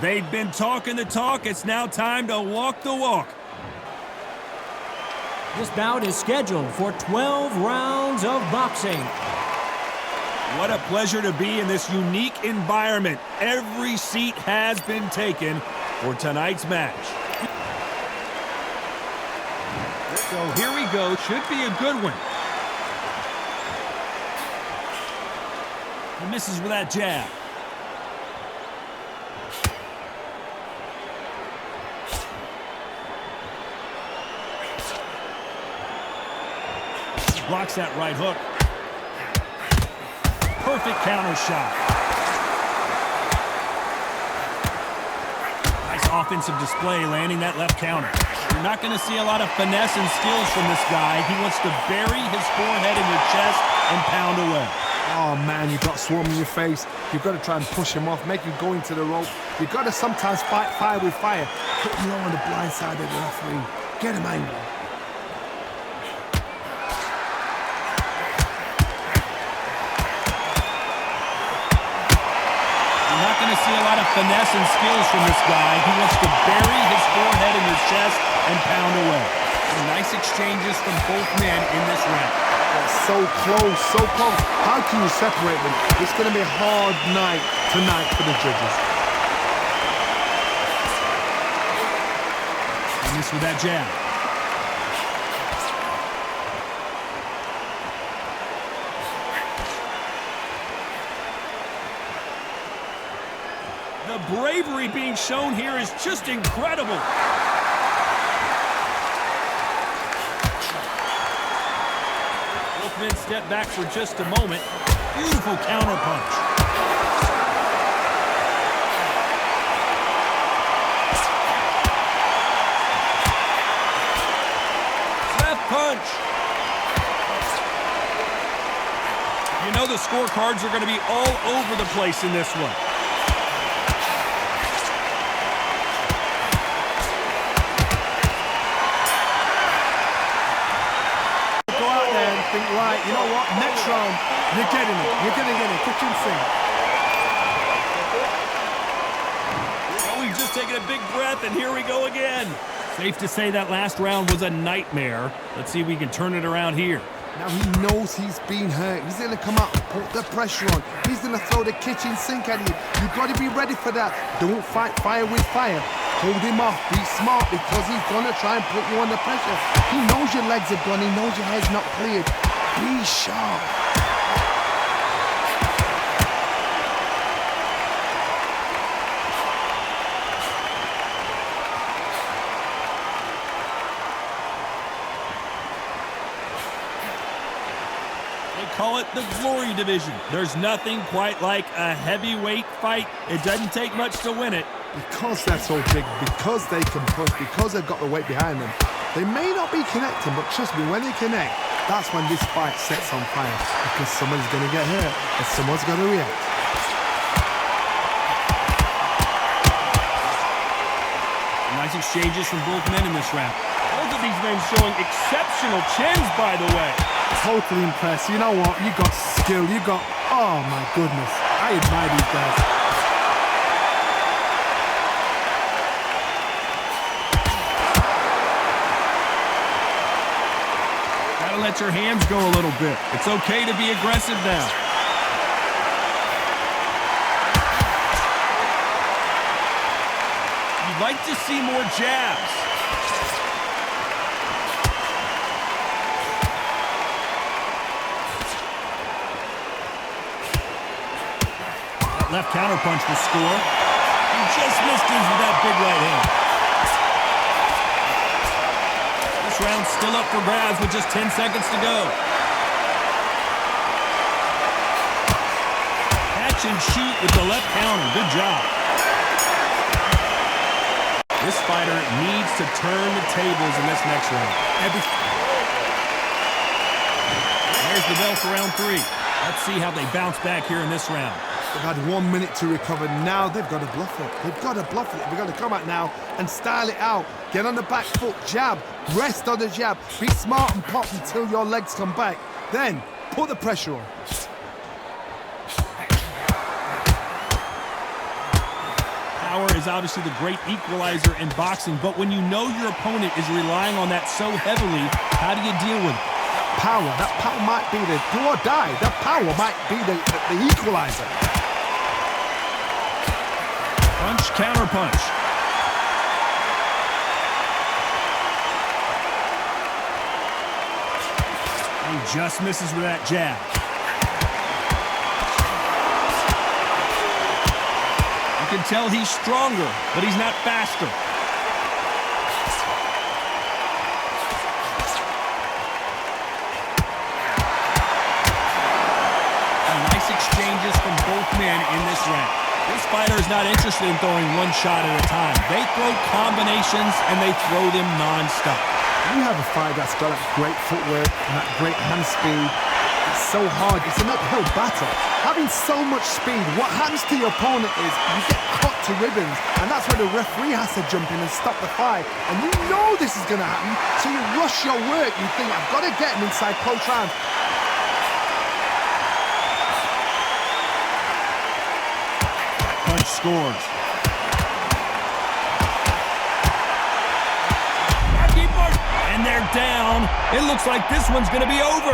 They've been talking the talk. It's now time to walk the walk. This bout is scheduled for 12 rounds of boxing. What a pleasure to be in this unique environment. Every seat has been taken for tonight's match. So here we go. Should be a good one. He misses with that jab. Blocks that right hook. Perfect counter shot. Nice offensive display, landing that left counter. You're not going to see a lot of finesse and skills from this guy. He wants to bury his forehead in your chest and pound away. Oh man, you've got swarm in your face. You've got to try and push him off, make him go into the rope. You've got to sometimes fight fire with fire. Put him low on the blind side of the referee. Get him angry. Going to see a lot of finesse and skills from this guy. He wants to bury his forehead in your chest and pound away. Some nice exchanges from both men in this round. So close, so close. How can you separate them? It's going to be a hard night tonight for the judges. And this with that jab. The bravery being shown here is just incredible. Both men step back for just a moment. Beautiful counter punch. Left punch. You know the scorecards are going to be all over the place in this one. Think, right, you know what? Next round, you're getting it. You're going to get it. Kitchen sink. Oh, he's just taking a big breath, and here we go again. Safe to say that last round was a nightmare. Let's see if we can turn it around here. Now he knows he's been hurt. He's going to come out and put the pressure on. He's going to throw the kitchen sink at you. You've got to be ready for that. Don't fight fire with fire. Hold him off. Be smart because he's going to try and put you under pressure. He knows your legs are gone. He knows your head's not cleared. Be sharp. Call it the glory division. There's nothing quite like a heavyweight fight. It doesn't take much to win it. Because they're so big, because they can push, because they've got the weight behind them. They may not be connecting, but trust me, when they connect, that's when this fight sets on fire. Because someone's going to get hurt and someone's going to react. Nice exchanges from both men in this round. Both of these men showing exceptional chins, by the way. Totally impressed. You know what? You got skill. You got... Oh, my goodness. I admire these guys. Gotta let your hands go a little bit. It's okay to be aggressive now. You'd like to see more jabs. Left counter punch will score. He just missed his with that big right hand. This round's still up for grabs with just 10 seconds to go. Catch and shoot with the left counter. Good job. This fighter needs to turn the tables in this next round. There's the bell for round 3. Let's see how they bounce back here in this round. They've had 1 minute to recover. Now they've got to bluff it. They've got to bluff it. They've got to come out now and style it out. Get on the back foot, jab, rest on the jab. Be smart and pop until your legs come back. Then put the pressure on. Power is obviously the great equalizer in boxing, but when you know your opponent is relying on that so heavily, how do you deal with it? That power might be the do or die. That power might be the equalizer. Punch, counter punch. He just misses with that jab. You can tell he's stronger, but he's not faster. Nice exchanges from both men in this round. This fighter is not interested in throwing one shot at a time. They throw combinations, and they throw them non-stop. You have a fight that's got that great footwork and that great hand speed. It's so hard. It's an uphill battle. Having so much speed, what happens to your opponent is you get cut to ribbons, and that's where the referee has to jump in and stop the fight. And you know this is going to happen, so you rush your work. You think, I've got to get him inside close rounds. Punch scores. And they're down. It looks like this one's going to be over.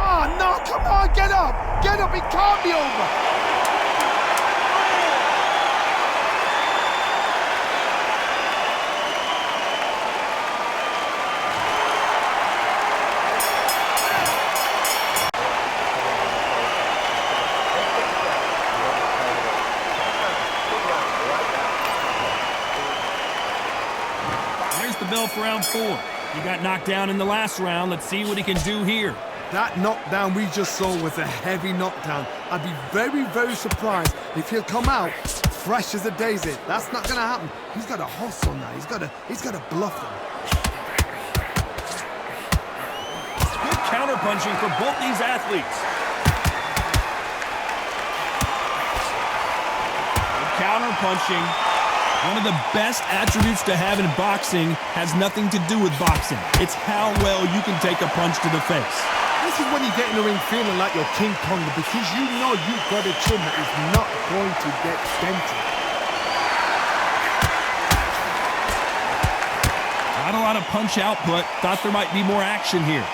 Oh, no, come on, get up. Get up, it can't be over. Bell for round 4. He got knocked down in the last round. Let's see what he can do here. That knockdown we just saw was a heavy knockdown. I'd be very, very surprised if he'll come out fresh as a daisy. That's not going to happen. He's got to hustle now. He's got to bluff them. Good counter-punching for both these athletes. Good counter-punching. One of the best attributes to have in boxing has nothing to do with boxing. It's how well you can take a punch to the face. This is when you get in the ring feeling like you're King Kong, because you know you've got a chin that is not going to get dented. Not a lot of punch output. Thought there might be more action here.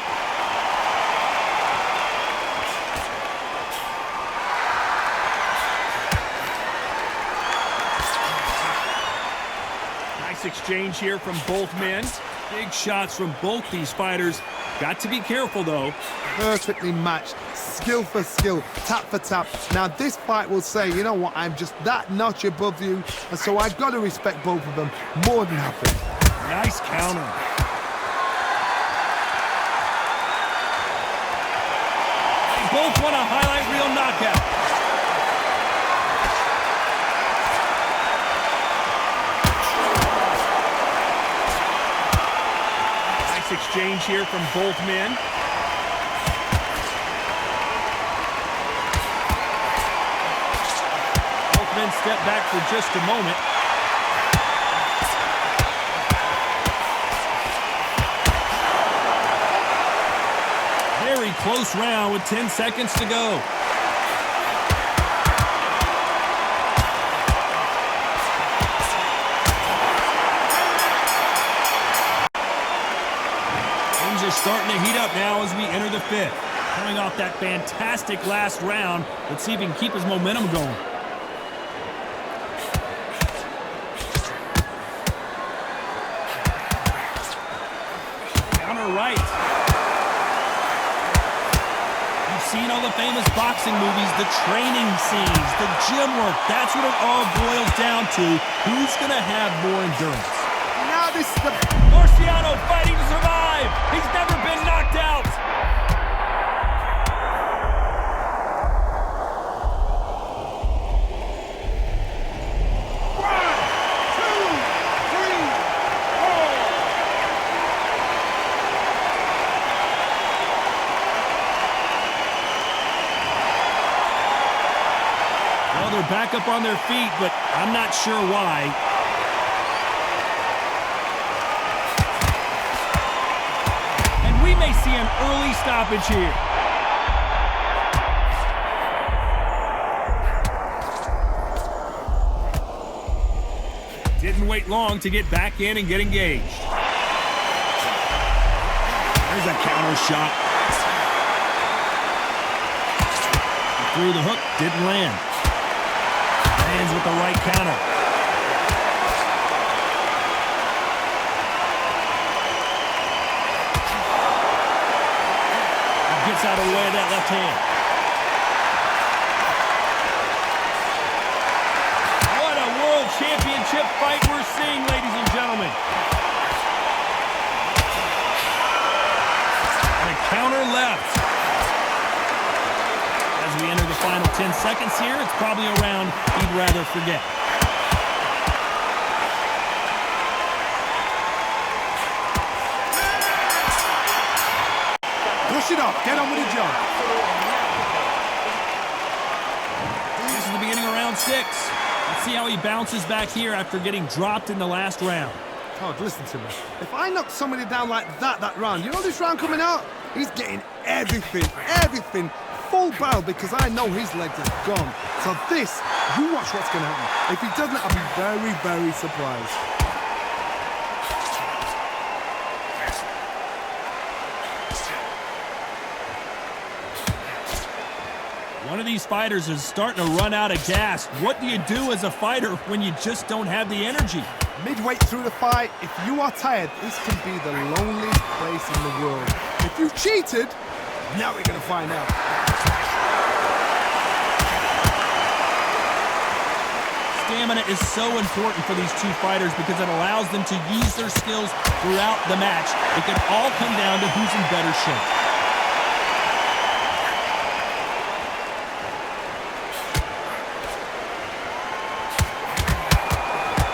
Exchange here from both men. Big shots from both these fighters. Got to be careful, though. Perfectly matched. Skill for skill. Tap for tap. Now, this fight will say, you know what, I'm just that notch above you, and so I've got to respect both of them more than happy. Nice counter. They both want a highlight reel knockout. Exchange here from both men. Both men step back for just a moment. Very close round with 10 seconds to go. Starting to heat up now as we enter the 5th. Coming off that fantastic last round, let's see if he can keep his momentum going. Counter right. You've seen all the famous boxing movies, the training scenes, the gym work. That's what it all boils down to. Who's going to have more endurance? Now this is the... Marciano fighting to survive. He's never been knocked out. Well, they're back up on their feet, but I'm not sure why. We may see an early stoppage here. Didn't wait long to get back in and get engaged. There's a counter shot. He threw the hook, didn't land. Lands with the right counter. He gets out of the way of that left hand. What a world championship fight we're seeing, ladies and gentlemen. And a counter left. As we enter the final 10 seconds here, it's probably a round he'd rather forget. Push it off. Get on with the job. This is the beginning of round 6. Let's see how he bounces back here after getting dropped in the last round. Todd, listen to me. If I knock somebody down like that round, you know this round coming out? He's getting everything. Full barrel because I know his legs are gone. So this, you watch what's going to happen. If he doesn't, I'll be very, very surprised. One of these fighters is starting to run out of gas. What do you do as a fighter when you just don't have the energy? Midway through the fight, if you are tired, this can be the loneliest place in the world. If you cheated, now we're going to find out. Stamina is so important for these two fighters because it allows them to use their skills throughout the match. It can all come down to who's in better shape.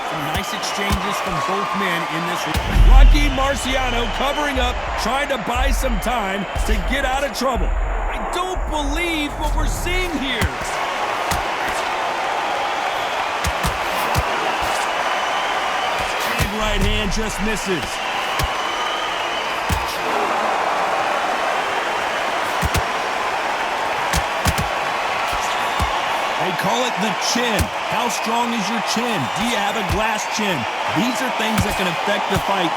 Some nice exchanges from both men in this. Lucky Marciano covering up, trying to buy some time to get out of trouble. I don't believe what we're seeing here. Right hand just misses. They call it the chin. How strong is your chin? Do you have a glass chin? These are things that can affect the fight.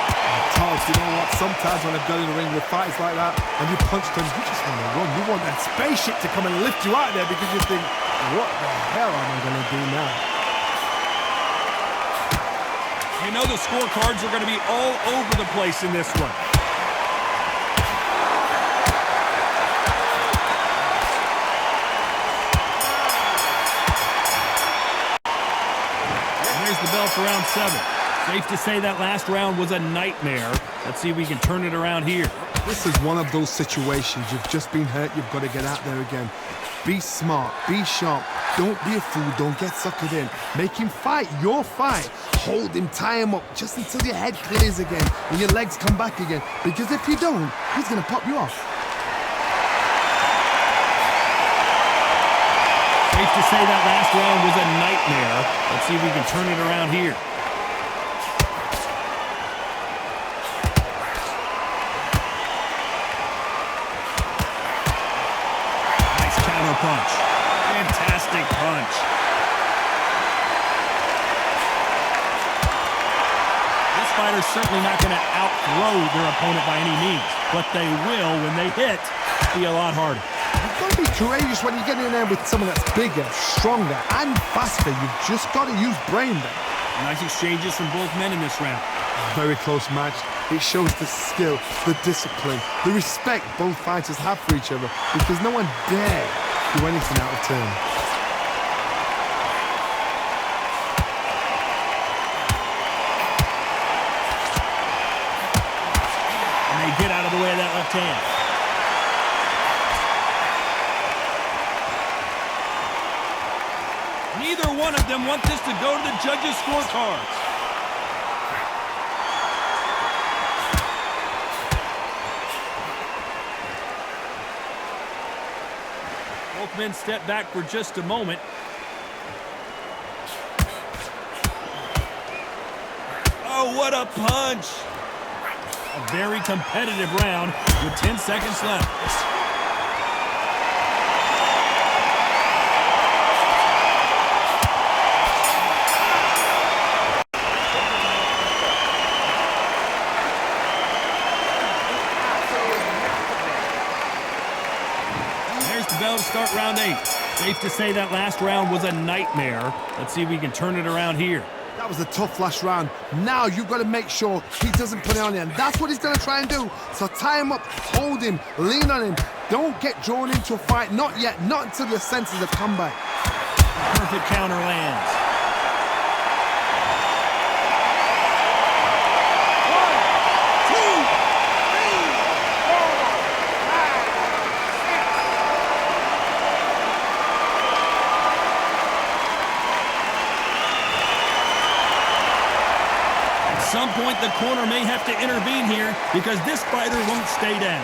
Todd, you know what? Sometimes when I've gone in the ring with fights like that and you punch them, you just want to run. You want that spaceship to come and lift you out there because you think, what the hell am I going to do now? You know the scorecards are going to be all over the place in this one. And there's the bell for round 7. Safe to say that last round was a nightmare. Let's see if we can turn it around here. This is one of those situations. You've just been hurt. You've got to get out there again. Be smart. Be sharp. Don't be a fool. Don't get suckered in. Make him fight your fight. Hold him, tie him up just until your head clears again and your legs come back again. Because if you don't, he's going to pop you off. Safe to say that last round was a nightmare. Let's see if we can turn it around here. Nice counter punch. Fantastic punch. Fighters certainly not going to outthrow their opponent by any means, but they will, when they hit, be a lot harder. You've got to be courageous when you get in there with someone that's bigger, stronger, and faster. You've just got to use brain there. Nice exchanges from both men in this round. Very close match. It shows the skill, the discipline, the respect both fighters have for each other because no one dare do anything out of turn. Get out of the way of that left hand. Neither one of them want this to go to the judges' scorecards. Both men step back for just a moment. Oh, what a punch! A very competitive round with 10 seconds left. start round 8. Safe to say that last round was a nightmare. Let's see if we can turn it around here. That was a tough last round. Now you've got to make sure he doesn't put it on you, and that's what he's going to try and do. So tie him up, hold him, lean on him. Don't get drawn into a fight, not yet, not until your senses have come back. Perfect counter lands. At some point, the corner may have to intervene here because this fighter won't stay down.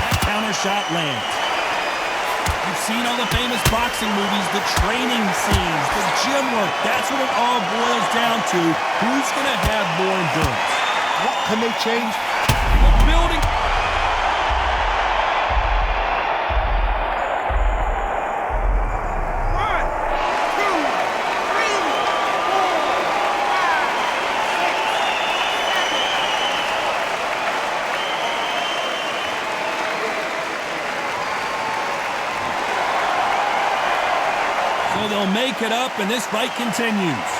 That counter shot lands. You've seen all the famous boxing movies, the training scenes, the gym work. That's what it all boils down to. Who's going to have more endurance? What can they change? The building. So they'll make it up, and this fight continues.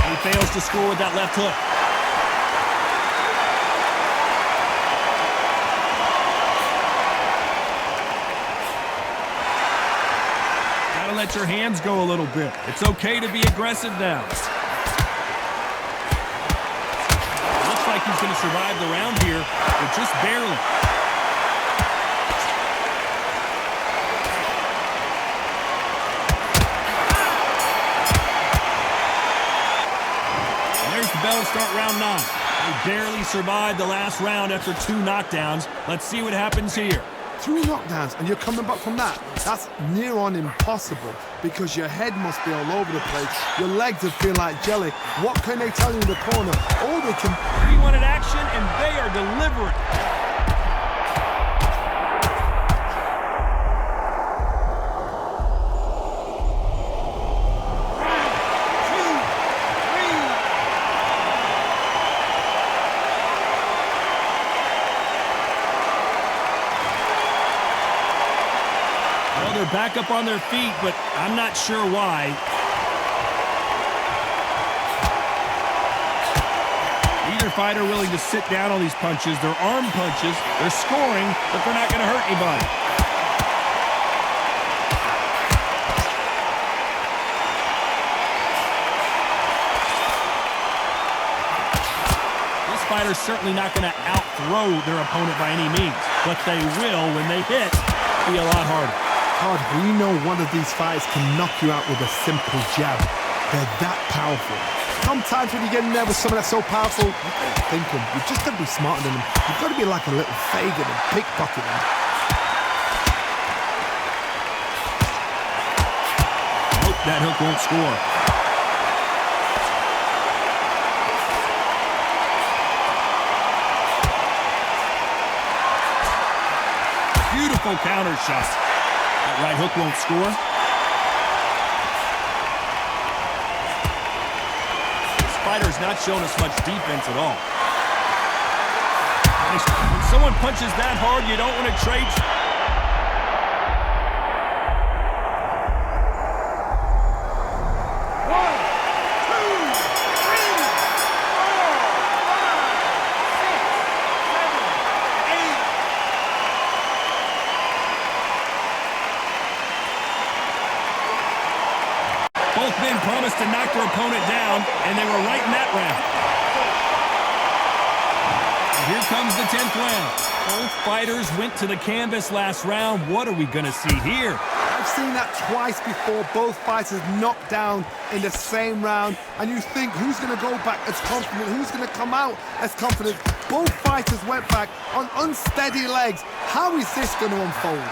He fails to score with that left hook. Gotta let your hands go a little bit. It's okay to be aggressive now. Looks like he's going to survive the round here, but just barely. Bell start round 9. They barely survived the last round after 2 knockdowns. Let's see what happens here. 2 knockdowns and you're coming back from that. That's near on impossible because your head must be all over the place. Your legs would feel like jelly. What can they tell you in the corner? All they can... We wanted action and they are delivering. They're back up on their feet, but I'm not sure why. Neither fighter willing to sit down on these punches. They're arm punches. They're scoring, but they're not going to hurt anybody. This fighter's certainly not going to out-throw their opponent by any means, but they will, when they hit, be a lot harder. We know one of these fighters can knock you out with a simple jab. They're that powerful. Sometimes when you get in there with someone that's so powerful, you've got to think them. You've just got to be smarter than them. You've got to be like a little Fagan and pickpocket them. Nope, that hook won't score. Beautiful counter shot. That right hook won't score. This fighter's not showing us much defense at all. When someone punches that hard, you don't want to trade. Both men promised to knock their opponent down, and they were right in that round. And here comes the 10th round. Both fighters went to the canvas last round. What are we going to see here? I've seen that twice before. Both fighters knocked down in the same round, and you think, who's going to go back as confident? Who's going to come out as confident? Both fighters went back on unsteady legs. How is this going to unfold?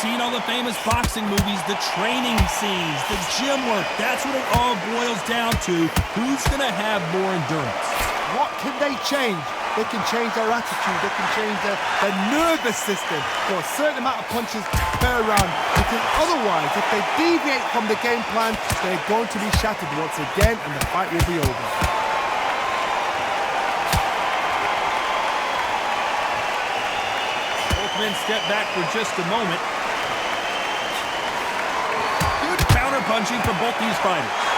Seen all the famous boxing movies, the training scenes, the gym work. That's what it all boils down to. Who's going to have more endurance? What can they change? They can change their attitude. They can change their nervous system for a certain amount of punches per round. Because otherwise, if they deviate from the game plan, they're going to be shattered once again and the fight will be over. Both men step back for just a moment. Good counter-punching from both these fighters.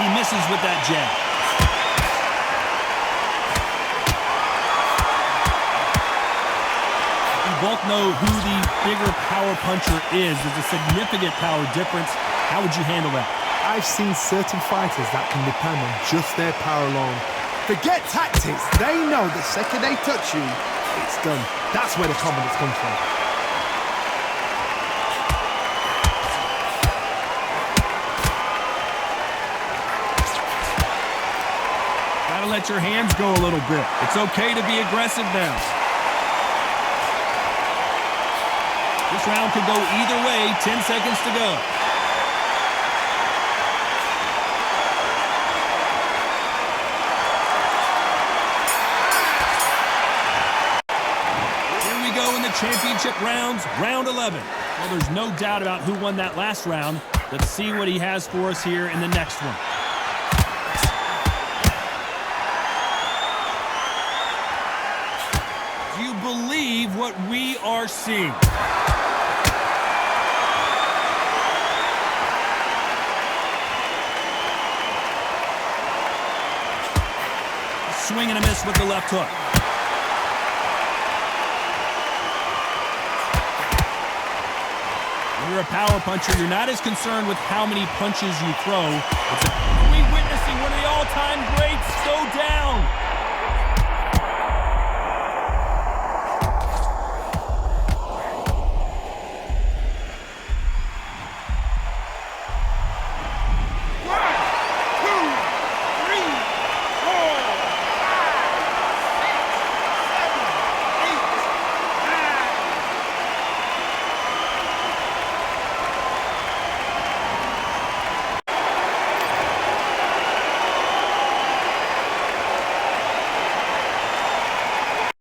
He misses with that jab. We both know who the bigger power puncher is. There's a significant power difference. How would you handle that? I've seen certain fighters that can depend on just their power alone. Forget tactics. They know the second they touch you, it's done. That's where the confidence comes from. Let your hands go a little bit. It's okay to be aggressive now. This round could go either way. 10 seconds to go. Here we go in the championship rounds, round 11. Well, there's no doubt about who won that last round. Let's see what he has for us here in the next one. Believe what we are seeing. Swing and a miss with the left hook. When you're a power puncher, you're not as concerned with how many punches you throw.